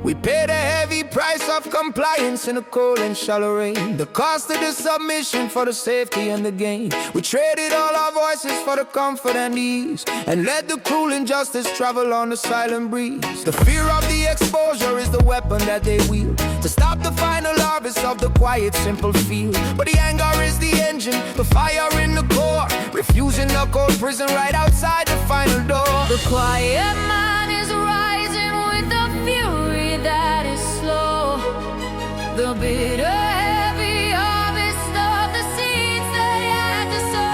We paid a heavy price of compliance in the cold and shallow rain. The cost of the submission for the safety and the gain. We traded all our voices for the comfort and ease, and let the cruel injustice travel on the silent breeze. The fear of the exposure is the weapon that they wield to stop the final harvest of the quiet, simple field. But the anger is the engine, the fire in the core, refusing the cold prison right outside the final door. The quiet man is rising with the fury that is slow. The bitter, heavy harvest of the seeds they had to sow.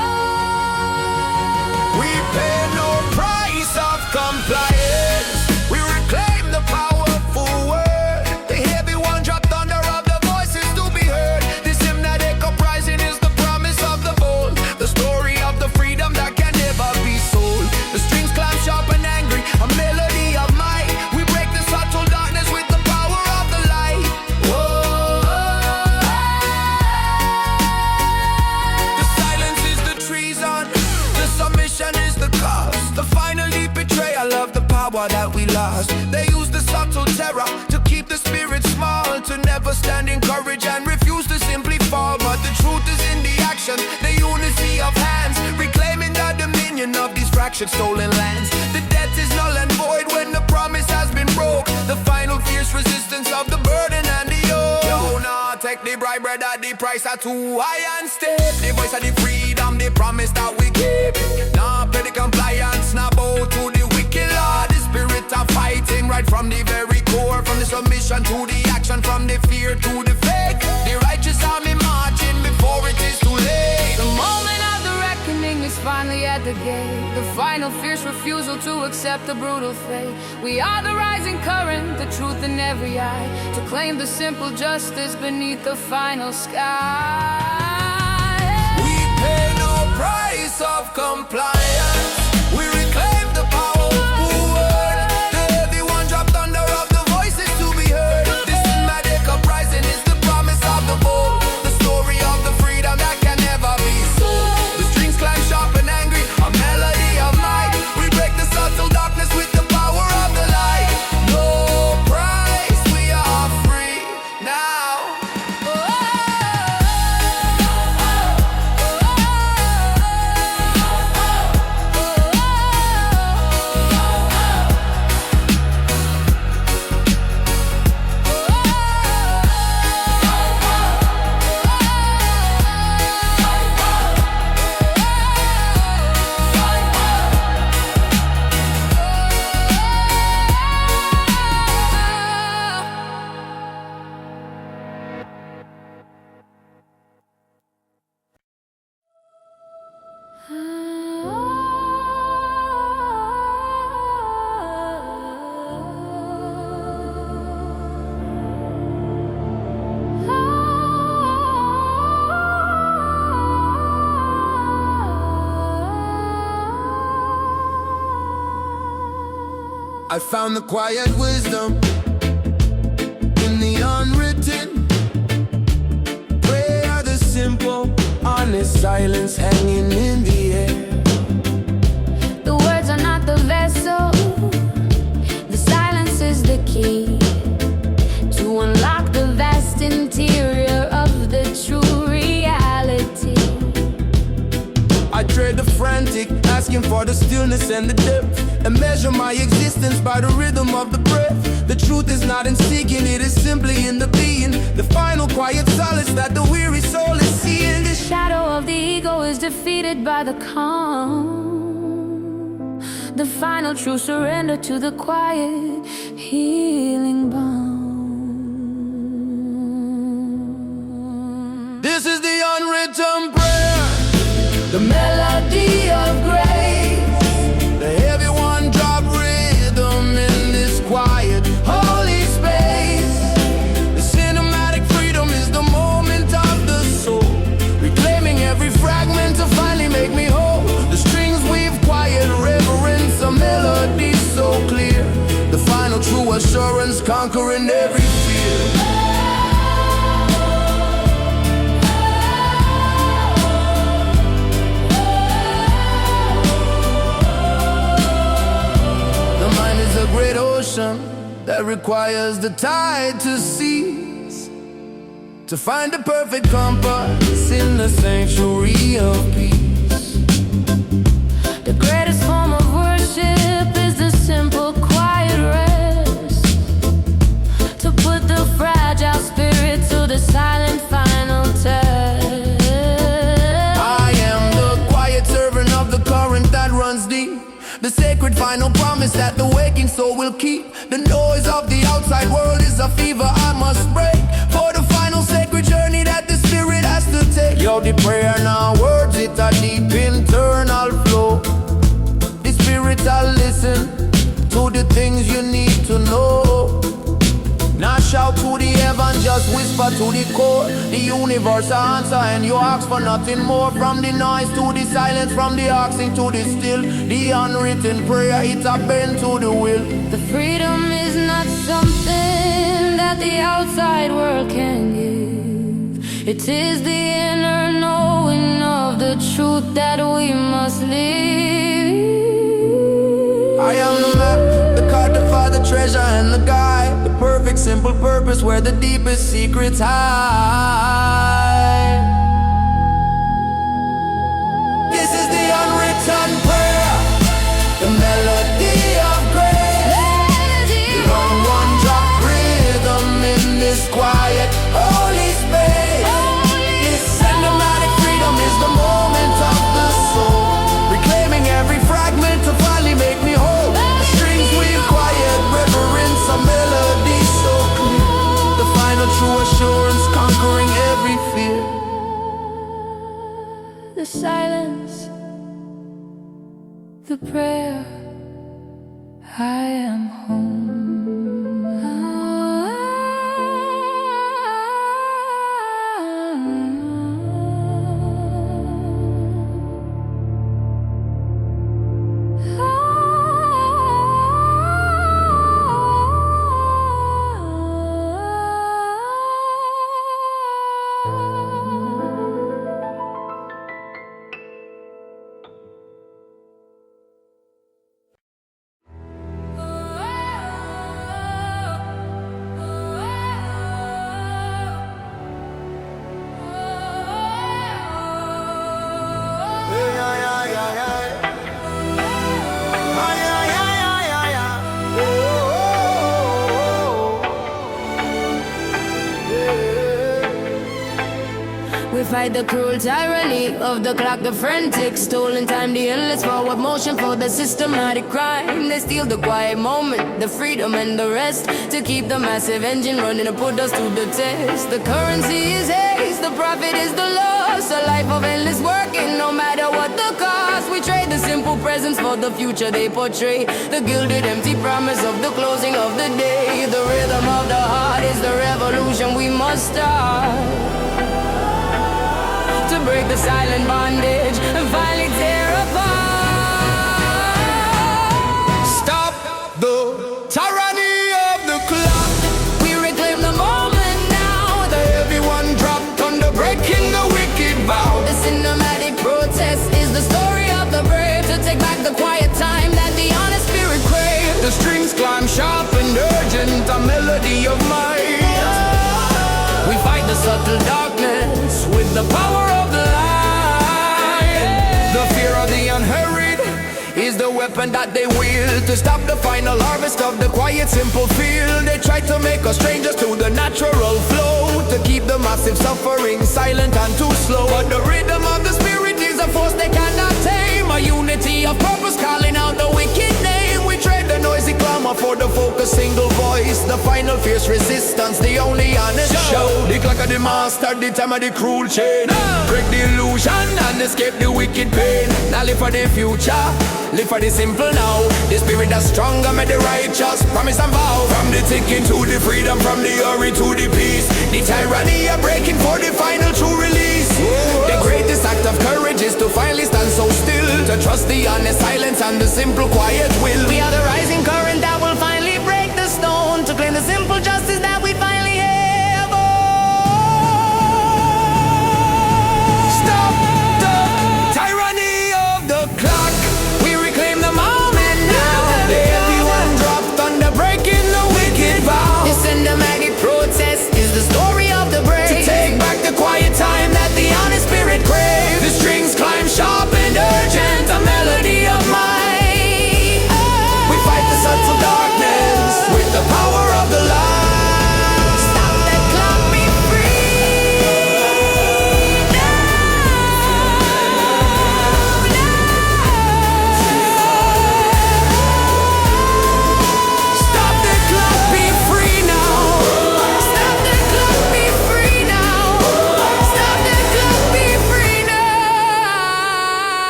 We pay no price of compliance. We reclaim the powerful word. The heavy one dropped under of the voices to be heard. This hymnatic uprising is the promise of the bold, the story of the freedom that can never be sold. The strings climb sharp and angry, a melody of might. We break the subtle darkness with the power of the light. Whoa. The silence is the treason, the submission is the cost, the final deep betrayal of the power that we lost. They use the subtle terror to keep the spirit small, to never stand in courage and refuse to simply fall. But the truth is in the action, the unity of hands, reclaiming the dominion of these fractured stolen lands. The debt is null and void when the promise has been broke. The final fierce resistance of the burden and the yoke. Yo, nah, take the bribe, brother, the price are too high and steep. The voice of the freedom, the promise that we keep. Nah, play the compliance, nah, bow to the wicked law. The spirit of fighting right from the very core, from the submission to the action, from the fear to the fake. The righteous army marching before it is too late. The moment of the reckoning is finally at the gate. The final fierce refusal to accept the brutal fate. We are the rising current, the truth in every eye, to claim the simple justice beneath the final sky. We pay no price of compliance. We reclaim the powerful word. The heavy one dropped under of the voices to be heard. This Sinematic uprising is the promise of the bold, the story of the freedom that can never be sold. The strings climb sharp and angry, a melody of might. We break the subtle darkness with the power of the light. No price, we are free now. I found the quiet wisdom in the unwritten. Prayer, the simple, honest silence hanging in the air. The words are not the vessel, the silence is the key to unlock the vast interior of the true reality. I trade the frantic, asking for the stillness and the depth, and measure my existence by the rhythm of the breath. The truth is not in seeking, it is simply in the being, the final quiet solace that the weary soul is seeing. The shadow of the ego is defeated by the calm, the final true surrender to the quiet, healing balm. This is the unwritten prayer, The melody of grace, the heavy one drop rhythm in this quiet, holy space. The cinematic freedom is the moment of the soul, reclaiming every fragment to finally make me whole. The strings weave quiet reverence, a melody so clear, the final true assurance conquering every fear. That that requires the tide to cease, to find the perfect compass in the sanctuary of peace. The greatest form of worship is the simple, quiet rest, to put the fragile spirit to the silent final test. I am the quiet servant of the current that runs deep, the sacred final promise that the waking soul will keep. The noise of the outside world is a fever I must break, for the final sacred journey that the spirit has to take. Yo, the prayer now words, it a deep internal flow. The spirit will listen to the things you need to know. Now shout to the heaven, just whisper to the core. The universe answer and you ask for nothing more. From the noise to the silence, from the asking to the still. The unwritten prayer, it's a bend to the will. The freedom is not something that the outside world can give. It is the inner knowing of the truth that we must live. I am the map, the card to find the treasure and the guide, the perfect simple purpose where the deepest secrets hide. This is the unwritten prayer, the melody of grace. Long one drop rhythm in this quiet holy space. This cinematic freedom is the moment of the soul, reclaiming every fragment to finally make me whole. The strings weave quiet reverence, a melody so clear, the final true assurance conquering every fear. The silence, the prayer, I am home. We fight the cruel tyranny of the clock, the frantic stolen time, the endless forward motion for the systematic crime. They steal the quiet moment, the freedom and the rest, to keep the massive engine running and put us to the test. The currency is haste, the profit is the loss, a life of endless working no matter what the cost. We trade the simple presence for the future they portray, the gilded empty promise of the closing of the day. The rhythm of the heart is the revolution we must start, to break the silent bondage and finally tear apart. Stop the tyranny of the clock. We reclaim the moment now, The heavy one dropped under breaking the wicked vow. the cinematic protest is the story of the brave, to take back the quiet time that the honest spirit craves. The strings climb sharp and urgent, a melody of might. We fight the subtle darkness with the power of the light. The fear of the unhurried is the weapon that they wield, to stop the final harvest of the quiet simple field. They try to make us strangers to the natural flow, to keep the massive suffering silent and too slow. But the rhythm of the spirit is a force they cannot tame, a unity of purpose calling out the wicked name. We trade the noisy clamor for the focused single voice, the final fierce resistance, the only honest show. The clock of the master, the time of the cruel chain. Break the illusion and escape the wicked pain. Now live for the future, live for the simple now. The spirit that's stronger, made the righteous promise and vow. From the ticking to the freedom, from the hurry to the peace. The tyranny are breaking for the final true release. The greatest act of courage is to finally stand so still, to trust the honest silence and the simple quiet will. We are the rising current that will finally break the stone, to claim the simple justice that we finally have. Oh. Stop the tyranny of the clock. We reclaim the moment now. The heavy one dropped under breaking the wicked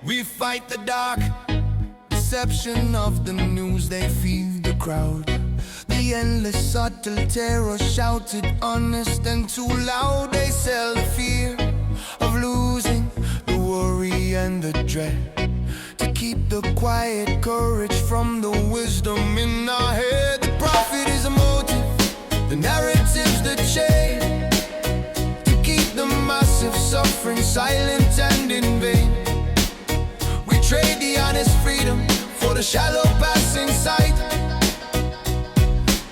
We fight the dark deception of the news, they feed the crowd. The endless subtle terror shouted honest and too loud. They sell the fear of losing, the worry and the dread, to keep the quiet courage from the wisdom in our head. The prophet is a motive, the narrative's the chain, to keep the massive suffering silent and in vain. We trade the honest freedom for the shallow passing sight,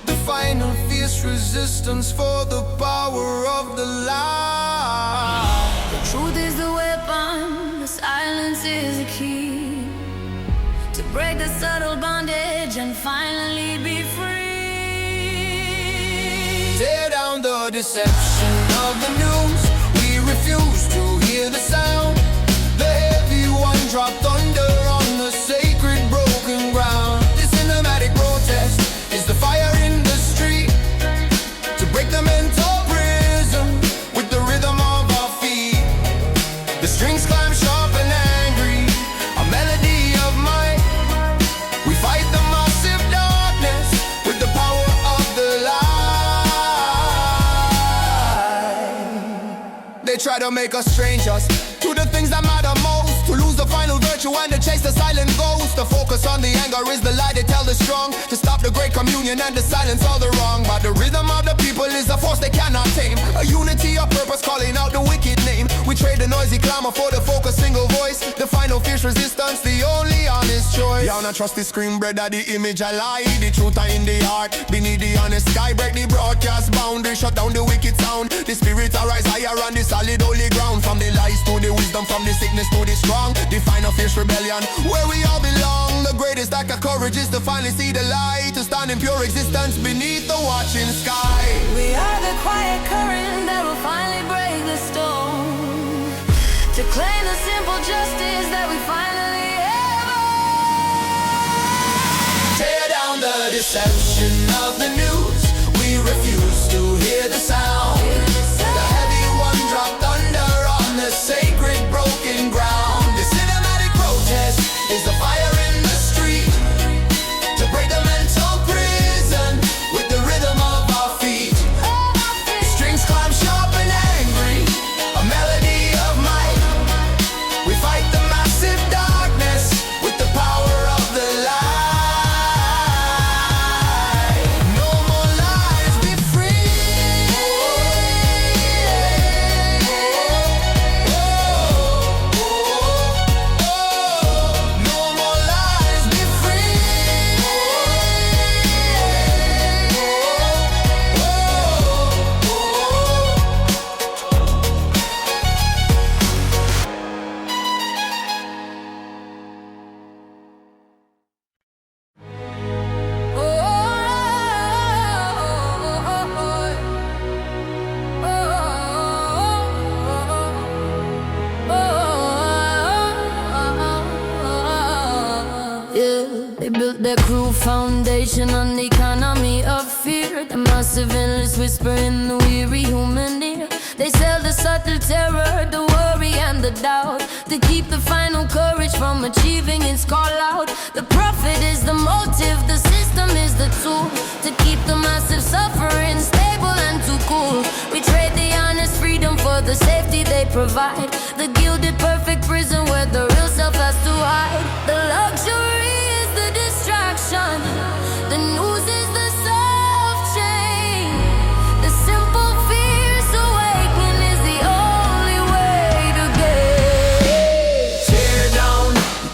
the final fierce resistance for the power of the lie. The truth is the weapon, the silence is the key, to break the subtle bondage and finally be free. Tear down the deception of the news. We refuse to hear the sound. The heavy one dropped thunder on the sacred broken ground. The cinematic protest is the fire in the street, to break the mental prison with the rhythm of our feet. The strings climb sharp and angry, a melody of might. We fight the massive darkness with the power of the light. They try to make us strangers to the things that matter most, to lose the final virtue and to chase the silent ghost. The focus on the anger is the lie they tell the strong, to stop the great communion and to silence all the wrong. But the rhythm of the people is a force they cannot tame, a unity of purpose calling out the wicked name. We trade the noisy clamor for the focused single voice, the final fierce resistance, the only honest choice. Y'all not trust the screen, brother, the image I lie. The truth are in the heart, beneath the honest sky. Break the broadcast boundary, shut down the wicked sound. The spirits arise higher on the solid holy ground. From the lies to the wisdom, from the sickness to the strong, the final fierce rebellion where we all belong. The greatest act of courage is to finally see the light, to stand in pure existence beneath the watching sky. We are the quiet current that will finally break the storm, to claim the simple justice that we finally have. Tear down the deception of the news. We refuse to hear the sound. The heavy one dropped thunder on the sacred broken ground. The cinematic protest is the fire in the street, to break the mental prison with the rhythm of our feet. Strings climb sharp and angry, a melody of might. We fight the massive darkness with the power of the light. No more lies, be free. No more lies, be free. They built their cruel foundation on the economy of fear, the massive endless whisper in the weary human ear. They sell the subtle terror, the worry and the doubt, to keep the final courage from achieving its call out. The prophet is the motive, the system is the tool, to keep the massive suffering stable and too cool. We trade the honest freedom for the safety they provide, the gilded perfect prison where the real self has to hide. The luxury is the distraction, the news is the soft chain, the simple fierce awakening is the only way to get. Tear down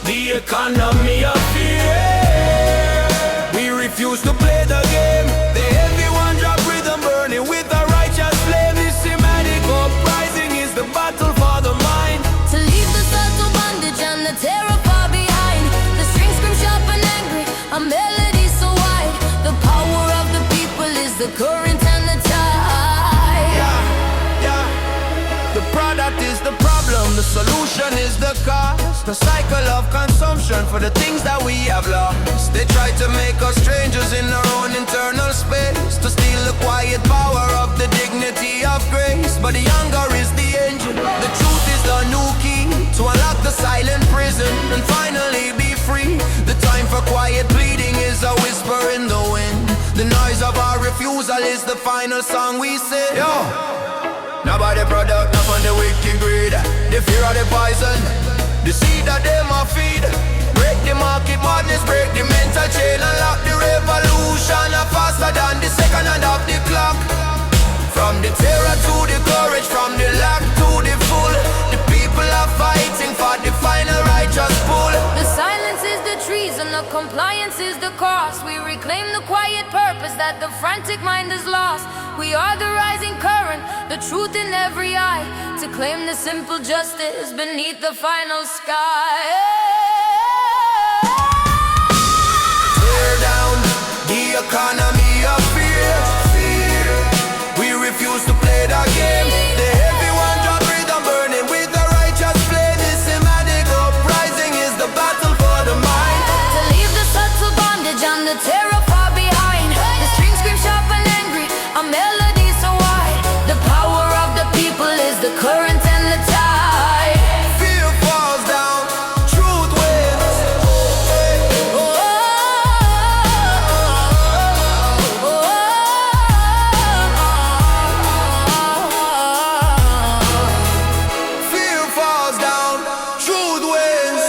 the economy of fear. We refuse to play the game. The heavy one drop rhythm burning with a righteous flame. This semantic uprising is the battle for the mind. To leave the subtle bondage and the terror far behind. The strings scream sharp and angry, a melody so wide. The power of the people is the current and the tide. Yeah. The product is the problem, the solution is the cause. The cycle of consumption for the things that we have lost. They try to make us strangers in our own internal space, to steal the quiet power of the dignity of grace. But the hunger is the engine, the truth is the new key, to unlock the silent prison. prison and finally be free. The time for quiet pleading is a whisper in the wind. The noise of our refusal is the final song we sing. Yo! Nobody product, not on the wicked greed. The fear of the poison, the seed that them a feed. Break the market madness, break the mental chain, unlock the revolution faster than the second hand of the clock. From the terror to the courage, from the lack to the full, the people are fighting for the final righteous pull. The silence is the treason, the compliance is the cost. We reclaim the quiet purpose that the frantic mind has lost. We are the rising current, the truth in every eye, to claim the simple justice beneath the final sky. Tear down the economy of fear. We refuse to play that game. The heavy one drop rhythm burning with the righteous flame. The Sinematic uprising is the battle for the mind. To leave the subtle bondage and the terror far behind. The strings scream sharp and angry, a melody so wide. The power of the people is the current and the tide. Fear falls down, truth wins. Fear falls down, truth wins.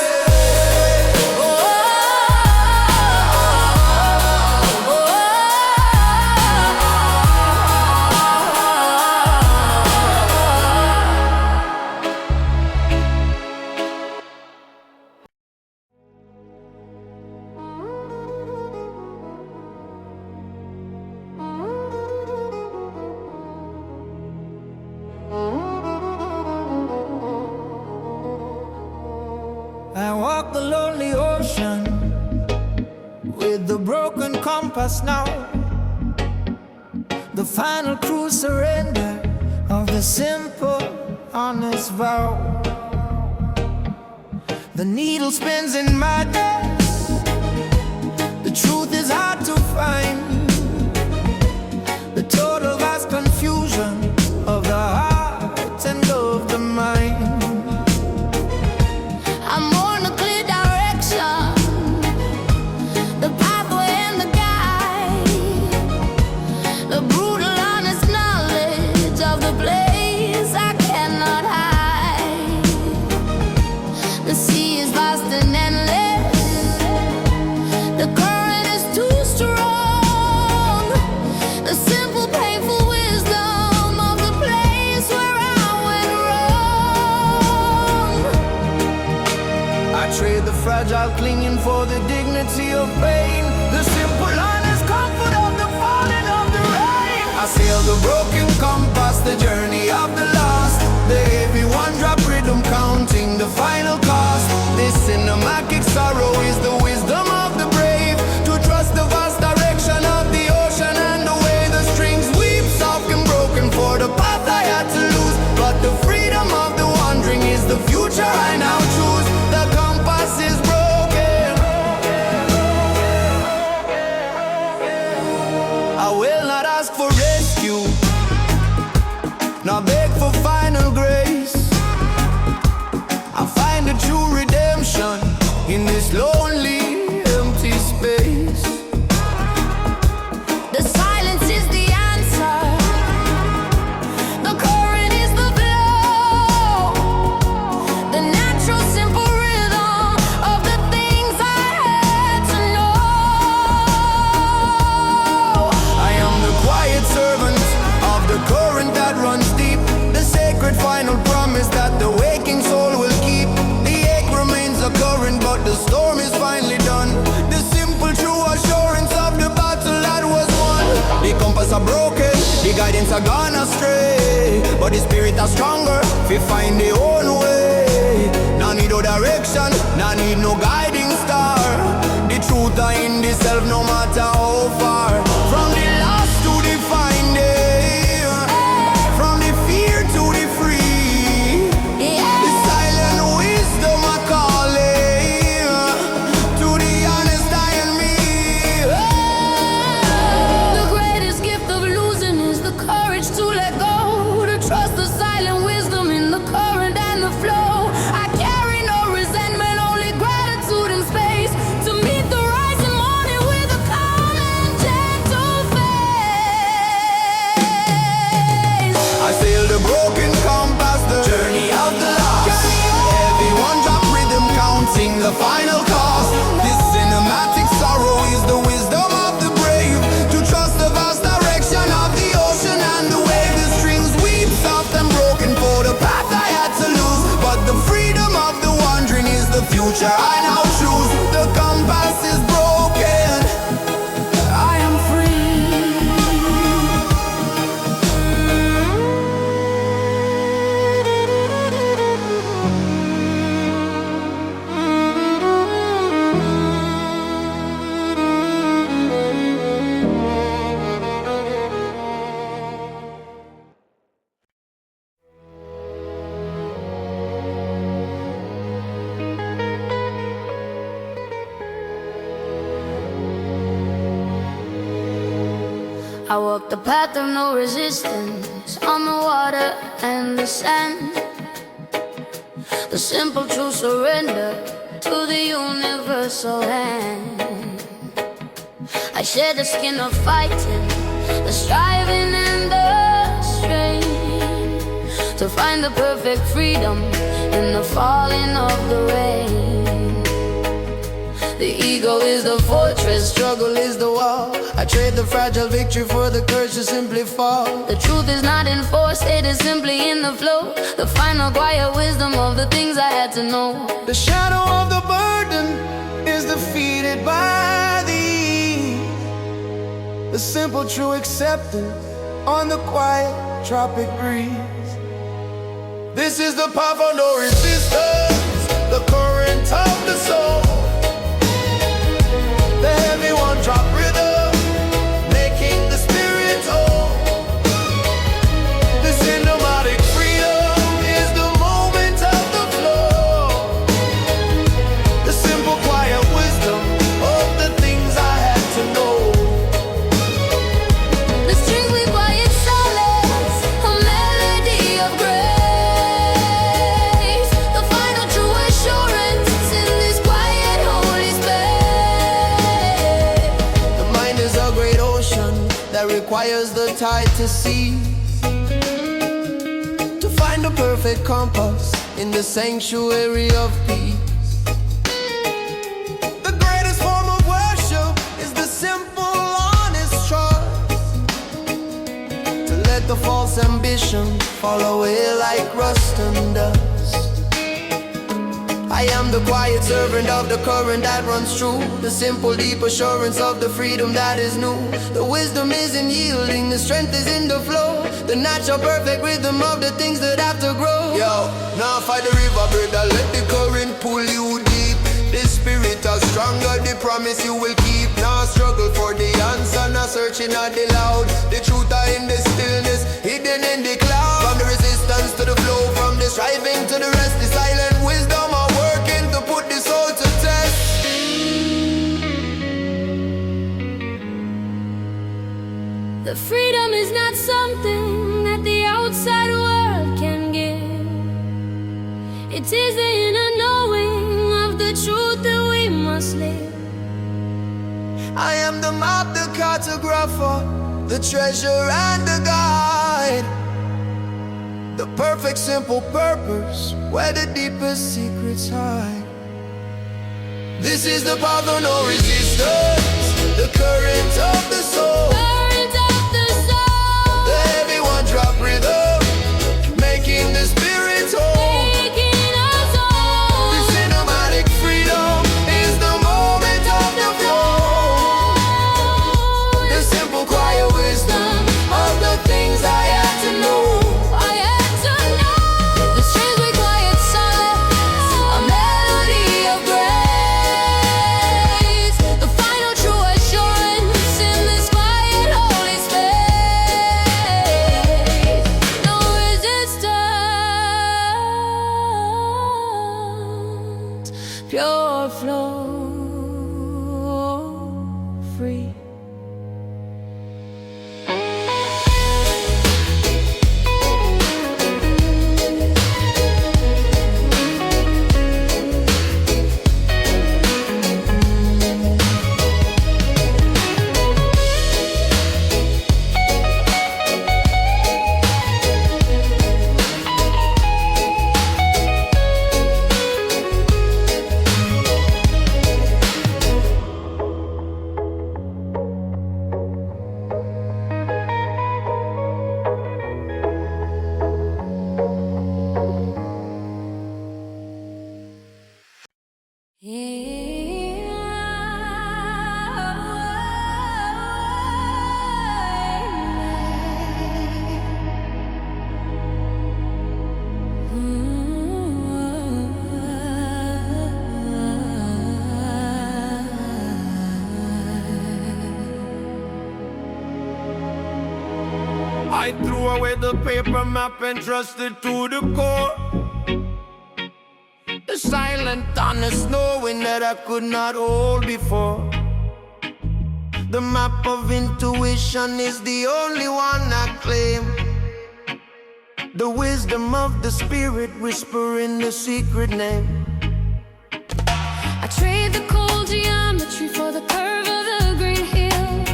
I walk the lonely ocean with the broken compass now. The final cruise surrender of the simple, honest vow. The needle spins in madness. The truth is hard to find. The total vast confusion of the heart and of the mind. I'm on a clear direction, the pathway and the guide, the brutal honest knowledge of the place I cannot hide. The sea is vast and endless, the current is too strong. The simple painful wisdom of the place where I went wrong. I trade the fragile clinging for the dignity of pain, the simple honest comfort of the falling of the rain. I sail the broken compass, the journey of the lost. The heavy one drop rhythm counting the final cost. This cinematic sorrow is the wisdom of the brave, to trust the vast direction of the ocean and the way the strings weep soft and broken for the path I had to lose. But the freedom of the wandering is the future I now choose. The compass is broken. I will not ask for rescue, nor beg for final grace. I find a true redemption in this lonely, empty space. The silence is the answer, the current is the flow, the natural simple rhythm of the things I had to know. I am the quiet servant of the current that runs deep, the sacred final promise that the waking soul will keep. The ache remains a current, but the storm is finally done. The simple true assurance of the battle that was won. The compass are broken, the guidance are gone astray, but the spirit are stronger, we find the own way. No need no direction, no need no guiding star. The truth are in the self, no matter how far. From the lost to the finding, from the fear to the free. The silent wisdom I calling to the honest I and me. The greatest gift of losing is the courage to let go, to trust the silent wisdom in the current and the flow. I carry no resentment, only future I now choose. The compass is broken, I am free. I walk the path of no resistance on the water and the sand. The simple true surrender to the universal hand. I shed the skin of fighting, the striving and the strain, to find the perfect freedom in the falling of the rain. The ego is the fortress, struggle is the wall. I trade the fragile victory for the courage to simply fall. The truth is not enforced, it is simply in the flow. The final quiet wisdom of the things I had to know. The shadow of the burden is defeated by the ease. The simple true acceptance on the quiet tropic breeze. This is the path of no resistance, the current of the soul. The heavy one drop rhythm, making the spirit whole. The cinematic freedom is the moment of the flow. The simple quiet wisdom of the things I had to know. The strings we quiet solace, a melody of grace. The final true assurance in this quiet holy space. That requires the tide to cease, to find the perfect compass in the sanctuary of peace. The greatest form of worship is the simple, honest trust, to let the false ambition fall away like rust and dust. I am the quiet servant of the current that runs true, the simple deep assurance of the freedom that is new. The wisdom is in yielding, the strength is in the flow, the natural perfect rhythm of the things that have to grow. Yo, now fight the river, brother, let the current pull you deep. The spirit is stronger, the promise you will keep. Now struggle for the answer, now searching at the loud. The truth are in the stillness, hidden in the cloud. From the resistance to the flow, from the striving to the rest, the silent wisdom are working to put the soul to test. The freedom is not something that the outside world can give. It is the inner knowing of the truth that we must live. I am the map, the cartographer, the treasure and the guide. The perfect simple purpose where the deepest secrets hide. This is the path of no resistance, the current of the soul. Current of the soul. The heavy one drop rhythm, making the spirit whole. Making us whole. The cinematic freedom is the moment of the flow. The simple quiet wisdom of the things I had to know. I had to know. The strings we quiet solace, a melody of grace. The final true assurance in this quiet holy space. No resistance, pure flow, free. I threw away the paper map and trusted to the core. The silent honest knowing that I could not hold before. The map of intuition is the only one I claim. The wisdom of the spirit whispering the secret name. I trade the cold geometry for the curve of the green hill.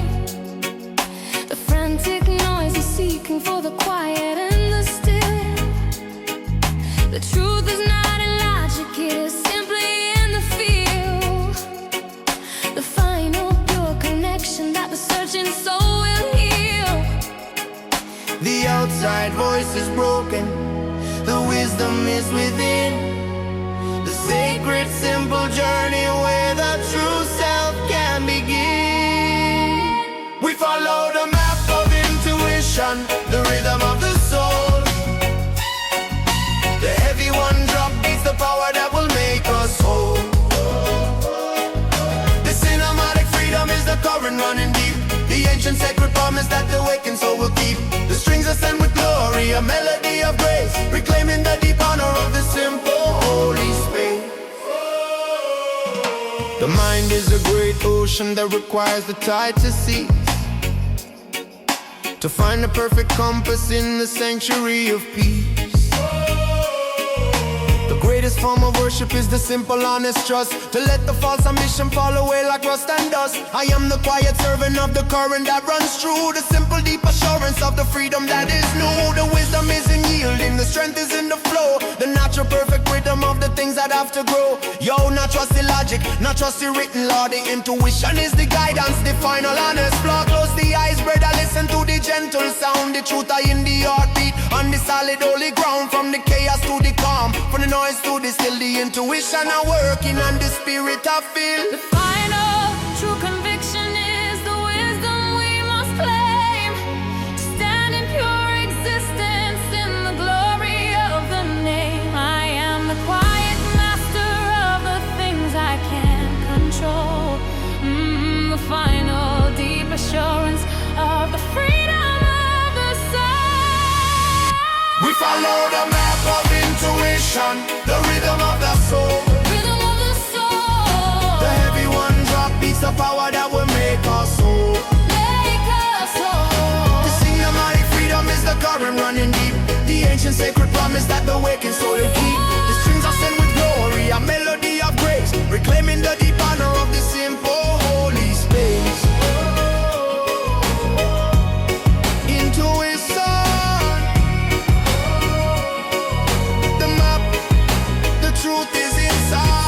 The frantic noise is seeking for the quiet and the still. The truth is not in logic, it is simply in the feel. The final pure connection that the searching soul will heal. The outside voice is broken, the wisdom is within. The sacred simple journey where the true self can begin. We follow the map of intuition, the rhythm of the soul. The heavy one drop beats the power that will make us whole. The cinematic freedom is the current running deep. The ancient sacred promise that the awakened soul will keep. The strings are sent with glory, a melody of grace, reclaiming the deep honor of the simple holy space. The mind is a great ocean that requires the tide to cease, to find the perfect compass in the sanctuary of peace. The greatest form of worship is the simple honest trust, to let the false ambition fall away like rust and dust. I am the quiet servant of the current that runs through, the simple deep assurance of the freedom that is new. The wisdom is in yielding, the strength is in the flow, the natural perfect rhythm of the things that have to grow. Yo, not trust the logic, not trust the written law. The intuition is the guidance, the final honest flaw. Close the eyes, brother, listen to the gentle sound. The truth are in the heartbeat, on the solid holy ground. From the chaos to the calm, from the noise to the still, the intuition are working and the spirit I feel. The final true conviction is the wisdom we must claim. Stand in pure existence in the glory of the name. I am the quiet master of the things I can't control. The final deep assurance of the freedom of the soul. We follow the map of intuition, the rhythm of the soul. Rhythm of the soul. The heavy one drop beats the power that will make us whole. Make us whole. The cinematic freedom is the current running deep. The ancient sacred promise that the waking soul will keep. The strings are sent with glory, a melody of grace, reclaiming the deep honor of the simple holy space. Intuition, the map, the truth is inside.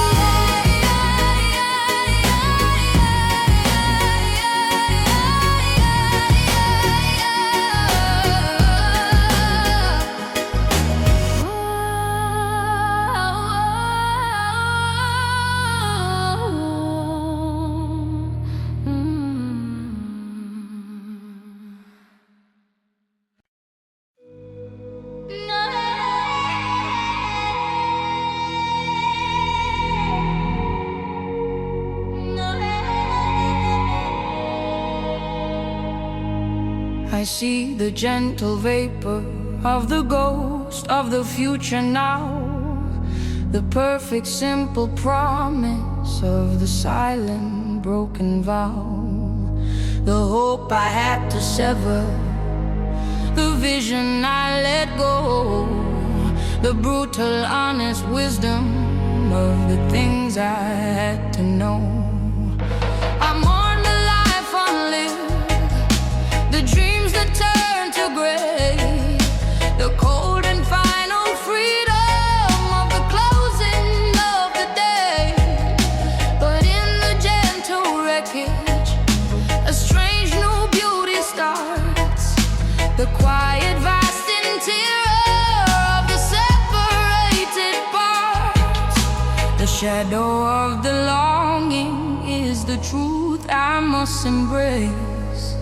I see the gentle vapor of the ghost of the future now, the perfect simple promise of the silent broken vow, the hope I had to sever, the vision I let go, the brutal honest wisdom of the things I had to know. I mourn the life unlived, the dreams that turn to gray, the cold and final freedom of the closing of the day. But in the gentle wreckage, a strange new beauty starts, the quiet vast interior of the separated parts, the shadow of the longing is the truth I must embrace,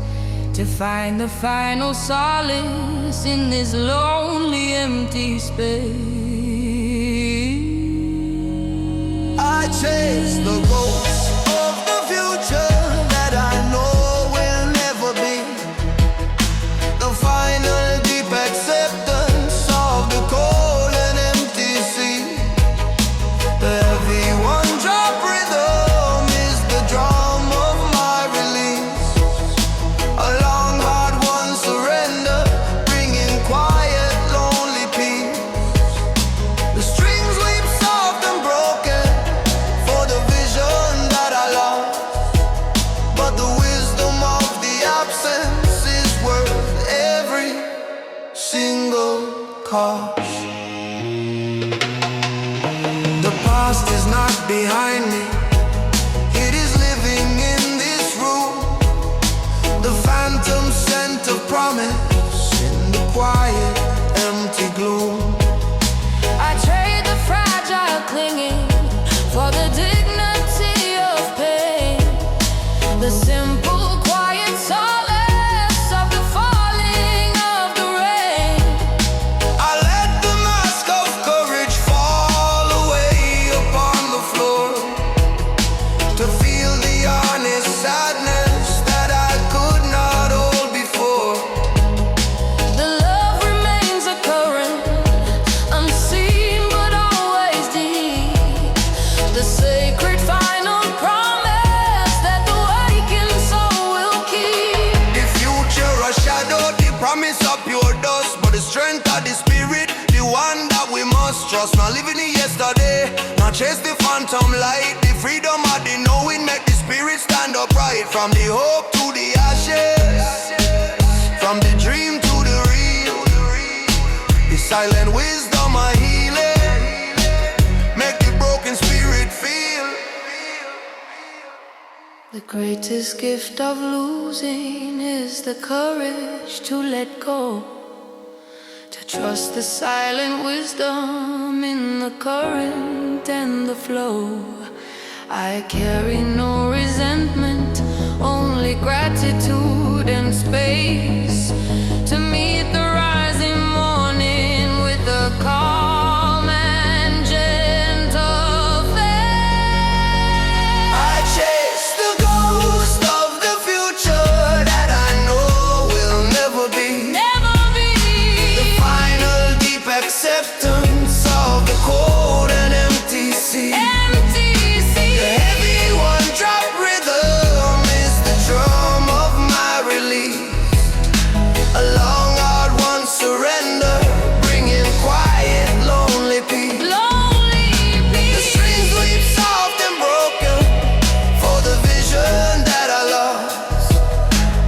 to find the final solace in this lonely, empty space. I chase the ghosts of the future that I know will never be. The final deep acceptance of the cold and empty sea. The heavy one-drop rhythm is the drum of my release. A long, hard one surrender, bringing quiet, lonely peace. The strings weep soft and broken for the vision that I lost, but the wisdom of the absence is worth every single cost. The past is not behind me, it is living in this room. The phantom scent of promise in the quiet, empty gloom. I trade the fragile clinging for the dignity of pain, the simple, quiet solace of the falling of the rain. I let the mask of courage fall away upon the floor, to feel the honest sadness that I could not hold before. The love remains a current, unseen but always deep, the sacred final promise that the wakened soul will keep. The future a shadow, the promise of pure dust, but the strength of the spirit, the one that we must trust. Not living in yesterday, not chase the phantom light. The freedom of the knowing make the spirit stand upright. From the hope to the ashes, from the dream to the real. The silent wisdom of healing make the broken spirit feel. The greatest gift of losing is the courage to let go, to trust the silent wisdom in the current and the flow. I carry no resentment, only gratitude and space, to meet the rising morning with a calm and gentle faith. I chase the ghost of the future that I know will never be. Never be The final deep acceptance of the cold and empty sea. empty sea. The heavy one-drop rhythm is the drum of my release. A long, hard one surrender, bringing quiet, lonely peace. Lonely The peace. strings weep soft and broken for the vision that I lost,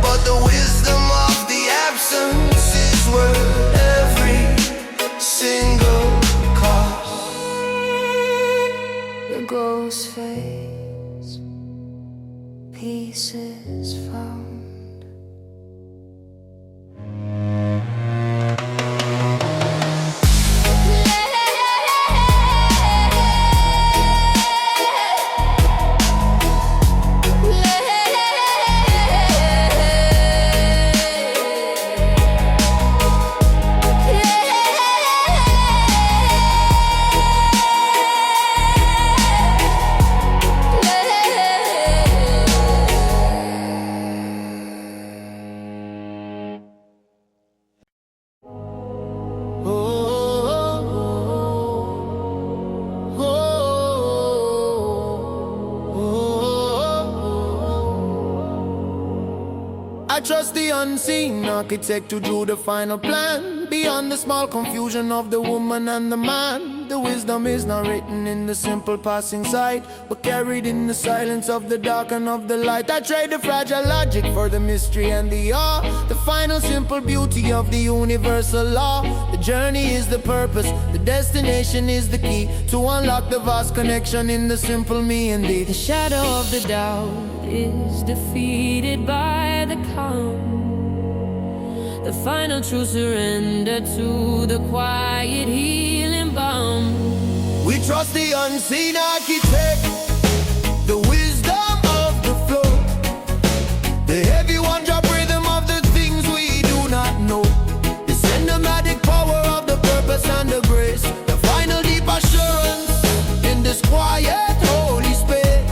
but the wisdom of the absence is worth every single cost. The ghost fades, peace is found. I trust the unseen architect who drew the final plan. Beyond the small confusion of the woman and the man, the wisdom is not written in the simple passing sight, but carried in the silence of the dark and of the light. I trade the fragile logic for the mystery and the awe, the final simple beauty of the universal law. The journey is the purpose, the destination is the key to unlock the vast connection in the simple me indeed. The shadow of the doubt is defeated by the calm, the final true surrender to the quiet healing balm. We trust the unseen architect, the wisdom of the flow, the heavy one-drop rhythm of the things we do not know, the cinematic power of the purpose and the grace, the final deep assurance in this quiet holy space.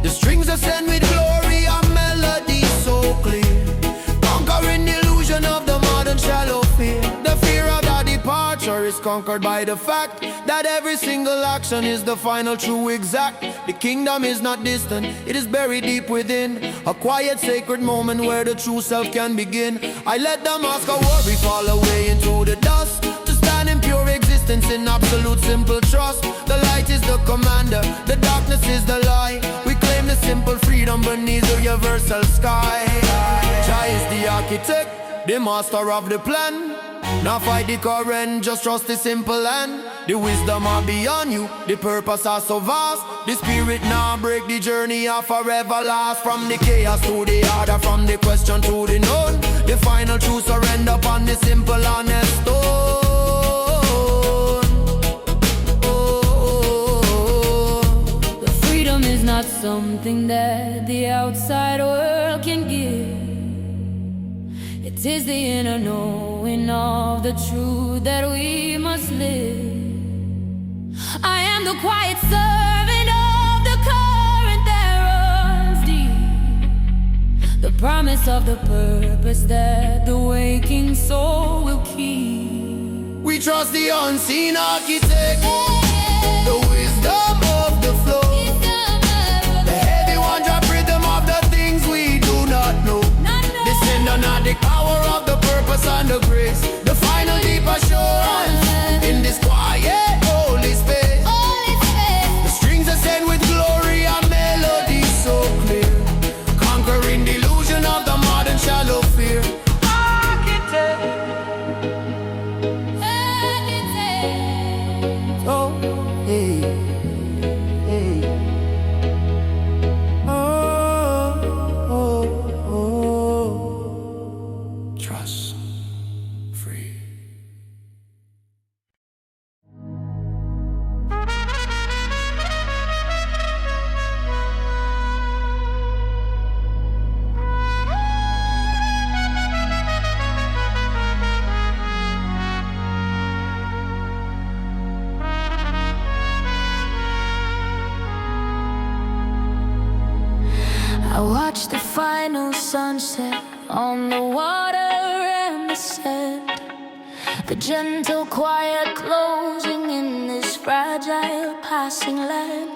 The strings ascend with glory and melodies so clear, conquering the illusion of the modern shallow fear. The fear of the departure is conquered by the fact that every single action is the final true exact. The kingdom is not distant, it is buried deep within, a quiet sacred moment where the true self can begin. I let the mask of worry fall away into the dust, to stand in pure existence in absolute simple trust. The light is the commander, the darkness is the lie. We claim the simple freedom beneath the universal sky. Jah is the architect, the master of the plan. Now fight the current, just trust the simple hand. The wisdom are beyond you, the purpose are so vast. The spirit now break the journey of forever last. From the chaos to the order, from the question to the known, the final truth surrender upon the simple honest stone. The freedom is not something that the outside world can give. It is the inner knowing of the truth that we must live. I am the quiet servant of the current that runs deep, the promise of the purpose that the waking soul will keep. We trust the unseen architect, the wisdom of the flow, the heavy one-drop rhythm of the things we do not know, the cinematic power of the purpose and the grace, the final deep assurance in this quiet holy space. The strings ascend with glory and melodies so clear, conquering the illusion of the modern shallow fear. Architect, oh, hey, hey. Trust, free. I watch the final sunset on the water and the sand, the gentle quiet closing in this fragile passing land.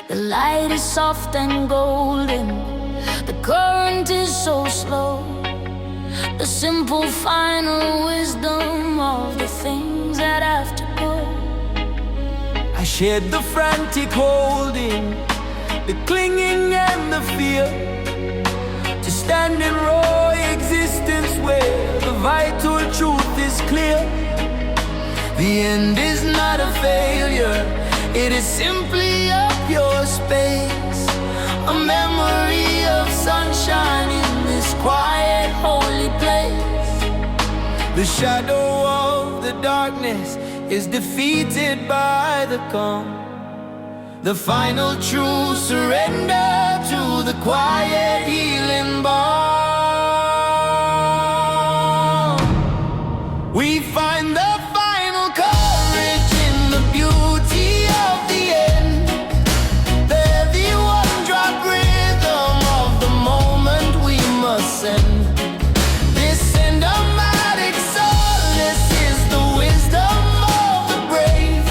The light is soft and golden, the current is so slow, the simple final wisdom of the things that have to go. I shared the frantic holding, the clinging and the fear, to stand in raw existence where the vital truth is clear. The end is not a failure, it is simply a pure space, a memory of sunshine in this quiet holy place. The shadow of the darkness is defeated by the calm, the final true surrender to the quiet healing balm. We find the final courage in the beauty of the end, the heavy one-drop rhythm of the moment we must send. This cinematic solace is the wisdom of the brave,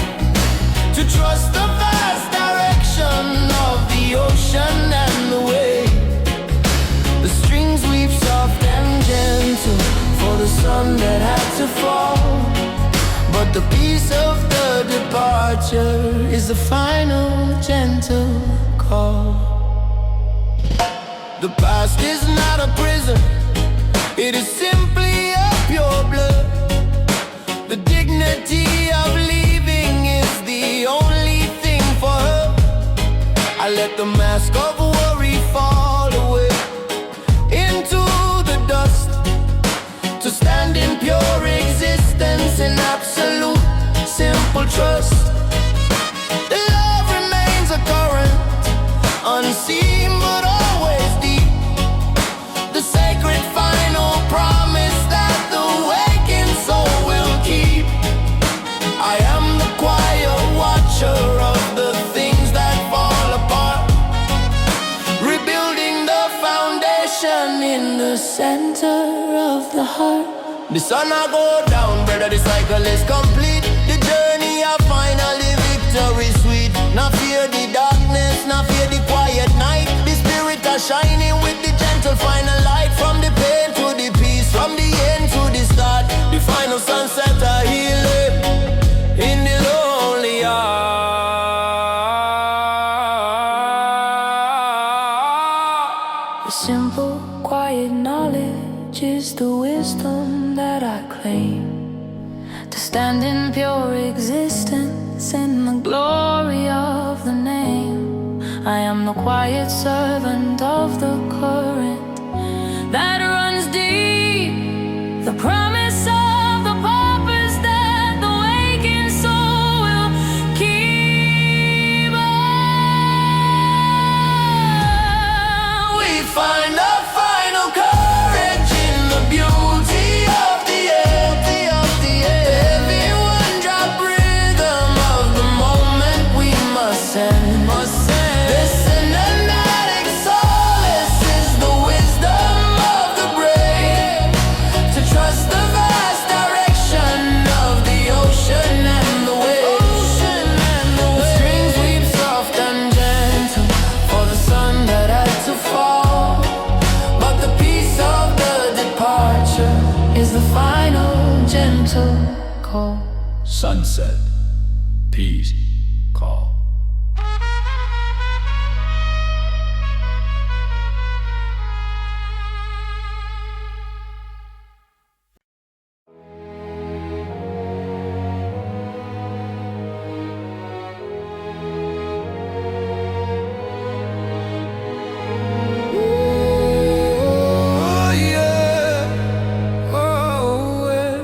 to trust the vast direction of the ocean and the wave. The strings weave soft and gentle for the sun that had to fall, but the peace of the departure is the final gentle call. The past is not a prison, it is simply a pure blood. The dignity of leaving is the only thing for her. I let the mask of worry fall away into the dust, to stand in pure existence in absolute simple trust. heart. The sun a go down, brother, the cycle is complete. The journey a finally victory sweet. Not fear the darkness, not fear the quiet night. The spirit a shining with the gentle final light. From the pain to the peace, from the end to the start. The final sunset a healing in the lonely heart. The simple, quiet knowledge is the wisdom that I claim. To stand in pure existence in the glory of the name. I am the quiet servant of the current that runs deep. The promise of the purpose that the waking soul will keep on. We find a final courage in the beauty of the empty of the air. Every one drop rhythm of the moment we must send. The cinematic solace is the wisdom of the brave. To trust the vast direction of the ocean and the waves. The strings weep soft and gentle for the sun that had to fall. But the peace of the departure Is the final gentle call. Sunset, peace, call. Oh yeah, oh yeah.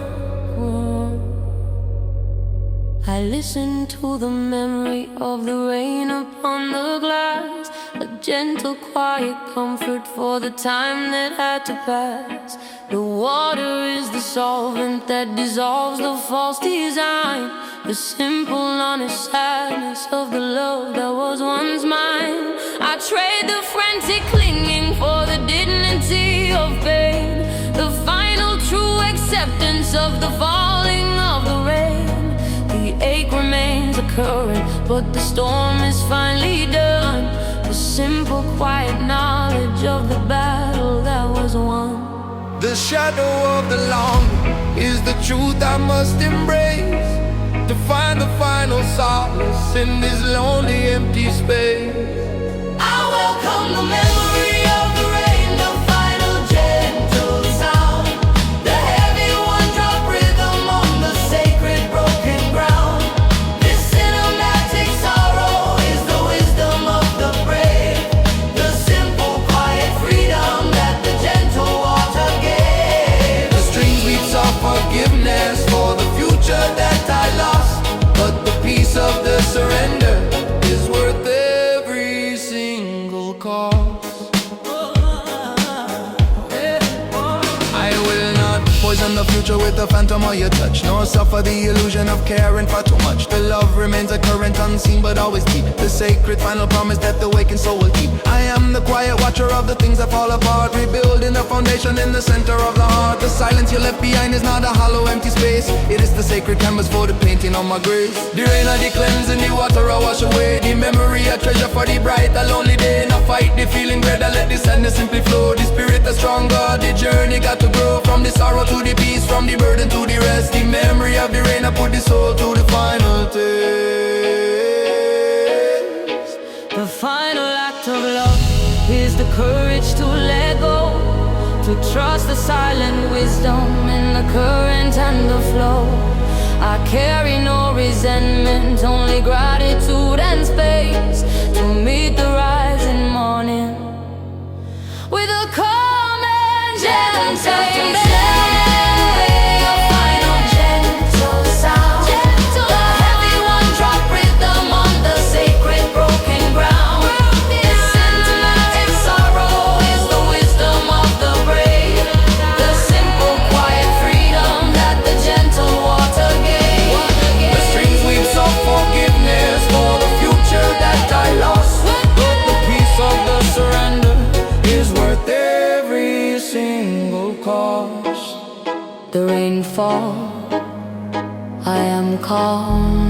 I listen to the memory of the rain upon the glass. A gentle, quiet comfort for the time that had to pass. The water is the solvent that dissolves the false design. The simple, honest sadness of the love that was once mine. I trade the frantic clinging for the dignity of pain. The final true acceptance of the falling of the rain. The ache remains a current, but the storm is finally done. The simple, quiet knowledge of the battle that was won. The shadow of the long is the truth I must embrace. To find the final solace in this lonely empty space. I welcome the memory of the rain, the final gentle sound. The heavy one drop rhythm on the sacred broken ground. This cinematic sorrow is the wisdom of the brave. The simple quiet freedom that the gentle water gave. The strings weeps of forgiveness for the future that I lost. But the peace of the surrender is worth every single cost. I will not poison the future with the phantom of your touch, nor suffer the illusion of caring for too much. The love remains a current unseen but always deep. The sacred final promise that the waking soul will keep. I am the quiet watcher of the things that fall apart, rebuilding the foundation in the center of the heart. The silence you left behind is not a hollow empty space. It is the sacred canvas for the painting on my grace. The rain of the cleansing, the water I wash away. The memory a treasure for the bright, a lonely day. Not fight the feeling greater, let the sadness simply flow. The spirit is stronger, the journey got to grow. From the sorrow to the peace, from the burden to the rest. The memory of the rain, I put the soul to the final taste. The final act of love is the courage to let go. To trust the silent wisdom in the current and the flow. I carry no resentment, only gratitude and space. To meet the rising morning with a calm and gentle. The strings weeps of forgiveness for the future the rainfall. I am calm.